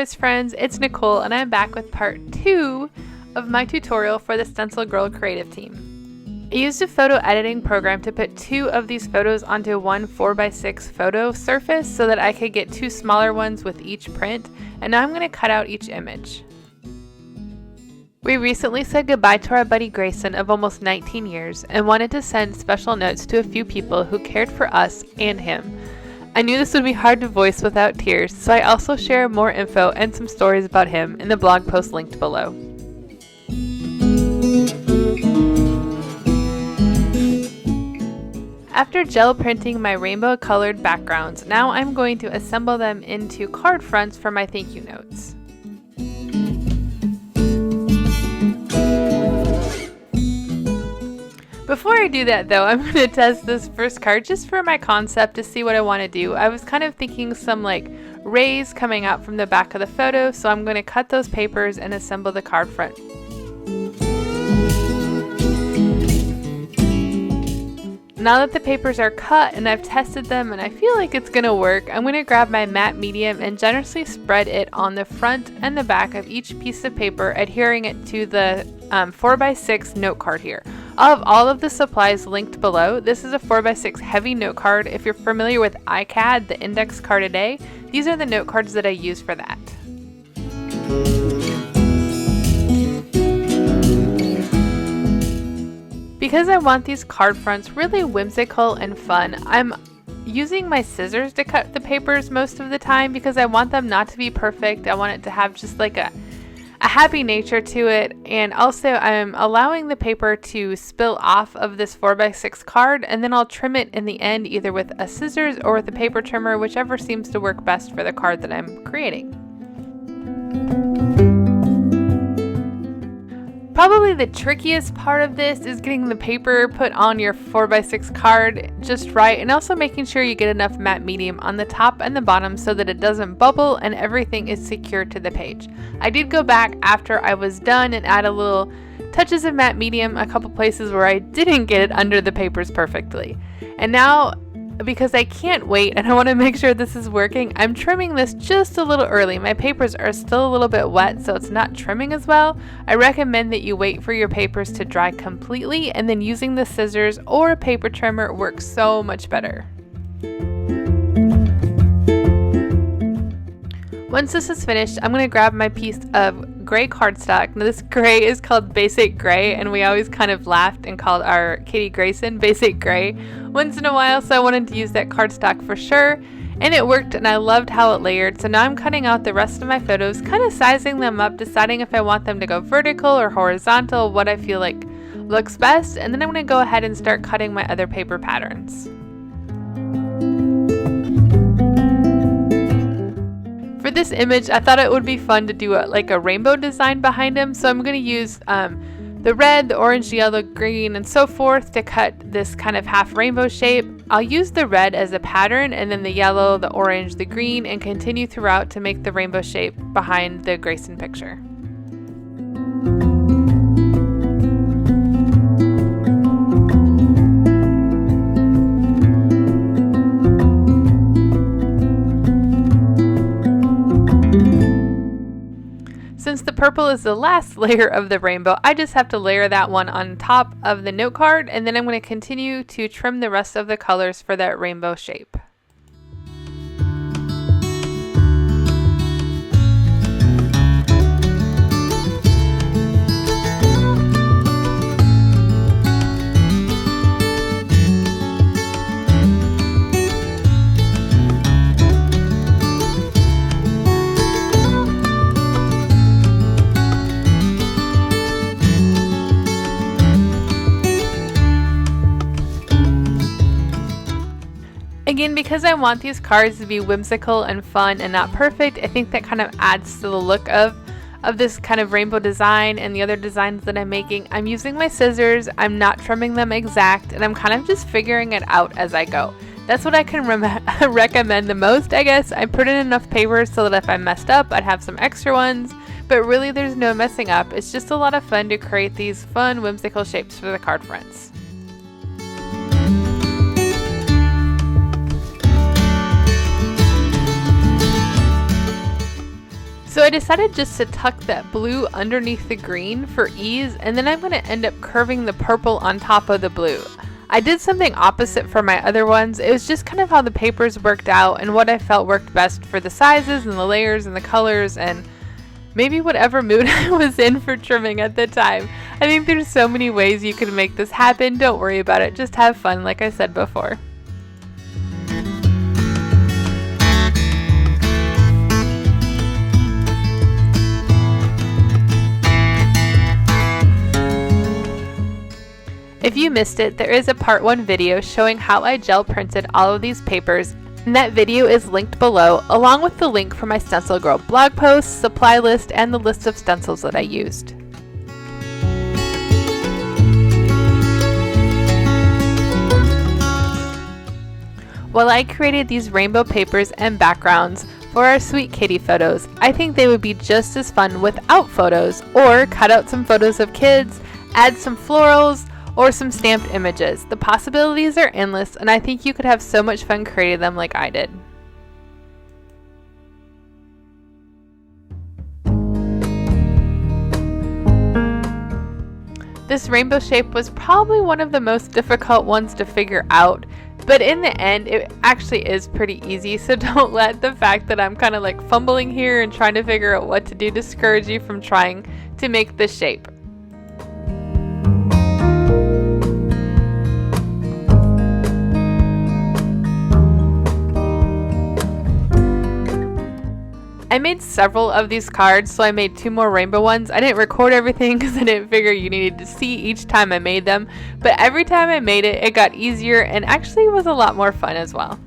guys friends, it's Nicole and I'm back with part 2 of my tutorial for the StencilGirl Creative Team. I used a photo editing program to put 2 of these photos onto one 4x6 photo surface so that I could get 2 smaller ones with each print, and now I'm going to cut out each image. We recently said goodbye to our buddy Grayson of almost 19 years and wanted to send special notes to a few people who cared for us and him. I knew this would be hard to voice without tears, so I also share more info and some stories about him in the blog post linked below. After gel printing my rainbow colored backgrounds, now I'm going to assemble them into card fronts for my thank you notes. Before I do that though, I'm going to test this first card just for my concept to see what I want to do. I was kind of thinking some like rays coming out from the back of the photo, so I'm going to cut those papers and assemble the card front. Now that the papers are cut and I've tested them and I feel like it's going to work, I'm going to grab my matte medium and generously spread it on the front and the back of each piece of paper, adhering it to the 4x6 note card here. I'll have all of the supplies linked below. This is a 4x6 heavy note card. If you're familiar with iCAD, the index card a day, these are the note cards that I use for that. Because I want these card fronts really whimsical and fun, I'm using my scissors to cut the papers most of the time because I want them not to be perfect. I want it to have just like a happy nature to it, and also I'm allowing the paper to spill off of this 4x6 card, and then I'll trim it in the end either with a scissors or with a paper trimmer, whichever seems to work best for the card that I'm creating. Probably the trickiest part of this is getting the paper put on your 4x6 card just right, and also making sure you get enough matte medium on the top and the bottom so that it doesn't bubble and everything is secured to the page. I did go back after I was done and add a little touches of matte medium a couple places where I didn't get it under the papers perfectly. And now, because I can't wait and I want to make sure this is working, I'm trimming this just a little early. My papers are still a little bit wet, so it's not trimming as well. I recommend that you wait for your papers to dry completely, and then using the scissors or a paper trimmer works so much better. Once this is finished, I'm going to grab my piece of gray cardstock. Now this gray is called Basic Gray, and we always kind of laughed and called our kitty Grayson Basic Gray once in a while, so I wanted to use that cardstock for sure, and it worked and I loved how it layered. So now I'm cutting out the rest of my photos, kind of sizing them up, deciding if I want them to go vertical or horizontal, what I feel like looks best, and then I'm going to go ahead and start cutting my other paper patterns. For this image, I thought it would be fun to do like a rainbow design behind him, so I'm going to use the red, the orange, the yellow, green, and so forth to cut this kind of half rainbow shape. I'll use the red as a pattern, and then the yellow, the orange, the green, and continue throughout to make the rainbow shape behind the Grayson picture. Since the purple is the last layer of the rainbow, I just have to layer that one on top of the note card, and then I'm going to continue to trim the rest of the colors for that rainbow shape. Again, because I want these cards to be whimsical and fun and not perfect, I think that kind of adds to the look of this kind of rainbow design and the other designs that I'm making. I'm using my scissors, I'm not trimming them exact, and I'm kind of just figuring it out as I go. That's what I can recommend the most, I guess. I put in enough paper so that if I messed up, I'd have some extra ones, but really there's no messing up. It's just a lot of fun to create these fun, whimsical shapes for the card fronts. So I decided just to tuck that blue underneath the green for ease, and then I'm going to end up curving the purple on top of the blue. I did something opposite for my other ones. It was just kind of how the papers worked out and what I felt worked best for the sizes and the layers and the colors and maybe whatever mood I was in for trimming at the time. I think there's so many ways you can make this happen. Don't worry about it. Just have fun, like I said before. If you missed it, there is a part 1 video showing how I gel printed all of these papers, and that video is linked below, along with the link for my StencilGirl blog post, supply list, and the list of stencils that I used. While I created these rainbow papers and backgrounds for our sweet kitty photos, I think they would be just as fun without photos, or cut out some photos of kids, add some florals, or some stamped images. The possibilities are endless, and I think you could have so much fun creating them like I did. This rainbow shape was probably one of the most difficult ones to figure out, but in the end it actually is pretty easy, so don't let the fact that I'm kind of like fumbling here and trying to figure out what to do discourage you from trying to make this shape. I made several of these cards, so I made 2 more rainbow ones. I didn't record everything because I didn't figure you needed to see each time I made them, but every time I made it, it got easier and actually was a lot more fun as well.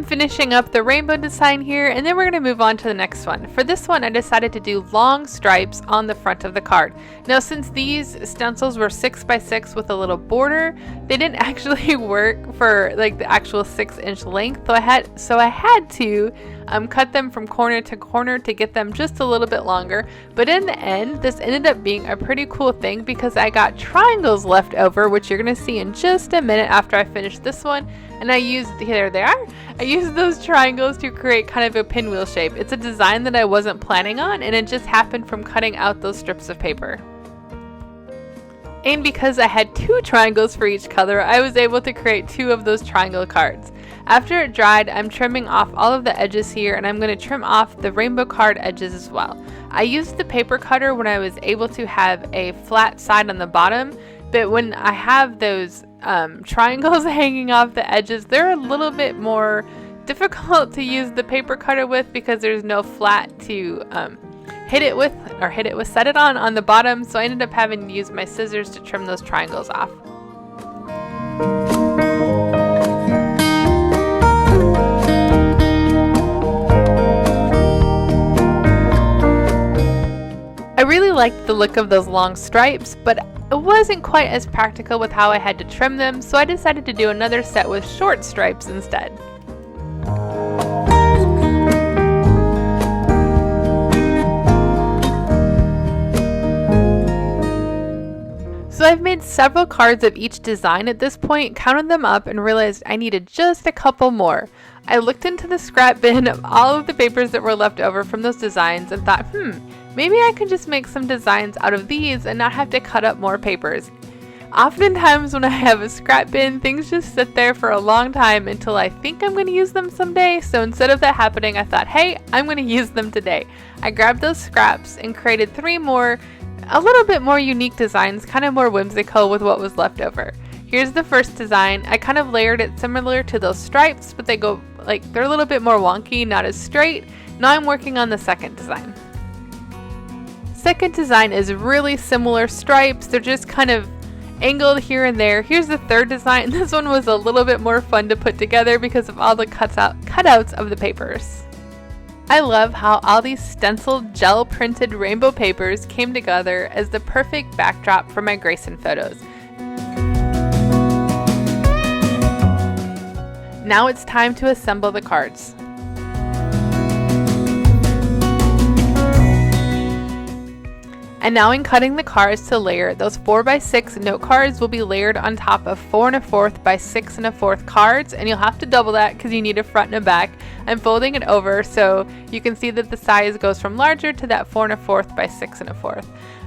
Finishing up the rainbow design here, and then we're going to move on to the next one. For this one, I decided to do long stripes on the front of the card. Now, since these stencils were 6x6 with a little border, they didn't actually work for like the actual 6-inch length, so I had to cut them from corner to corner to get them just a little bit longer. But in the end, this ended up being a pretty cool thing because I got triangles left over, which you're going to see in just a minute after I finish this one. And I used, here they are, I used those triangles to create kind of a pinwheel shape. It's a design that I wasn't planning on, and it just happened from cutting out those strips of paper. And because I had 2 triangles for each color, I was able to create 2 of those triangle cards. After it dried, I'm trimming off all of the edges here, and I'm going to trim off the rainbow card edges as well. I used the paper cutter when I was able to have a flat side on the bottom, but when I have those triangles hanging off the edges, they're a little bit more difficult to use the paper cutter with because there's no flat to hit it with, set it on the bottom, so I ended up having to use my scissors to trim those triangles off. I really liked the look of those long stripes, but it wasn't quite as practical with how I had to trim them, so I decided to do another set with short stripes instead. So I've made several cards of each design at this point, counted them up, and realized I needed just a couple more. I looked into the scrap bin of all of the papers that were left over from those designs and thought, maybe I could just make some designs out of these and not have to cut up more papers. Oftentimes when I have a scrap bin, things just sit there for a long time until I think I'm going to use them someday. So instead of that happening, I thought, hey, I'm going to use them today. I grabbed those scraps and created 3 more, a little bit more unique designs, kind of more whimsical with what was left over. Here's the first design. I kind of layered it similar to those stripes, but they're a little bit more wonky, not as straight. Now I'm working on the second design. Second design is really similar stripes. They're just kind of angled here and there. Here's the third design. This one was a little bit more fun to put together because of all the cutouts of the papers. I love how all these stenciled gel printed rainbow papers came together as the perfect backdrop for my Grayson photos. Now it's time to assemble the cards. And now in cutting the cards to layer, those 4x6 note cards will be layered on top of 4 1/4 by 6 1/4 cards, and you'll have to double that because you need a front and a back. I'm folding it over so you can see that the size goes from larger to that 4 1/4 by 6 1/4.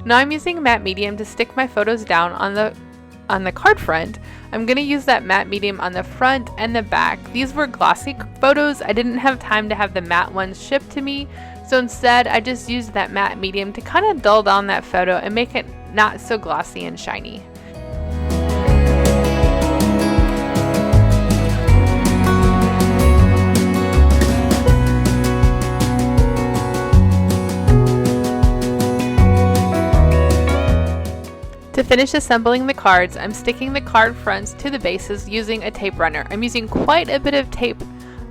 Now I'm using matte medium to stick my photos down on the card front. I'm going to use that matte medium on the front and the back. These were glossy photos. I didn't have time to have the matte ones shipped to me, so instead I just used that matte medium to kind of dull down that photo and make it not so glossy and shiny. To finish assembling the cards, I'm sticking the card fronts to the bases using a tape runner. I'm using quite a bit of tape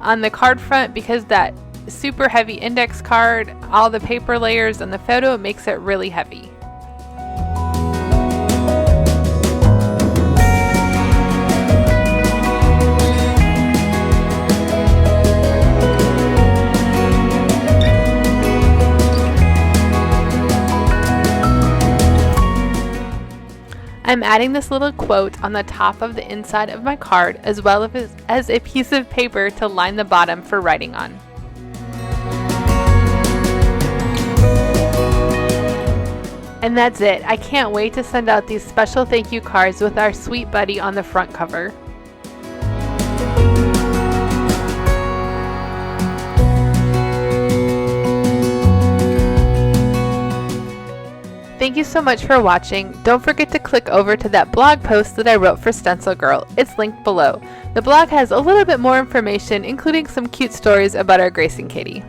on the card front because that super heavy index card, all the paper layers on the photo makes it really heavy. I'm adding this little quote on the top of the inside of my card as well as a piece of paper to line the bottom for writing on. And that's it. I can't wait to send out these special thank you cards with our sweet buddy on the front cover. Thank you so much for watching. Don't forget to click over to that blog post that I wrote for StencilGirl. It's linked below. The blog has a little bit more information, including some cute stories about our Grayson kitty.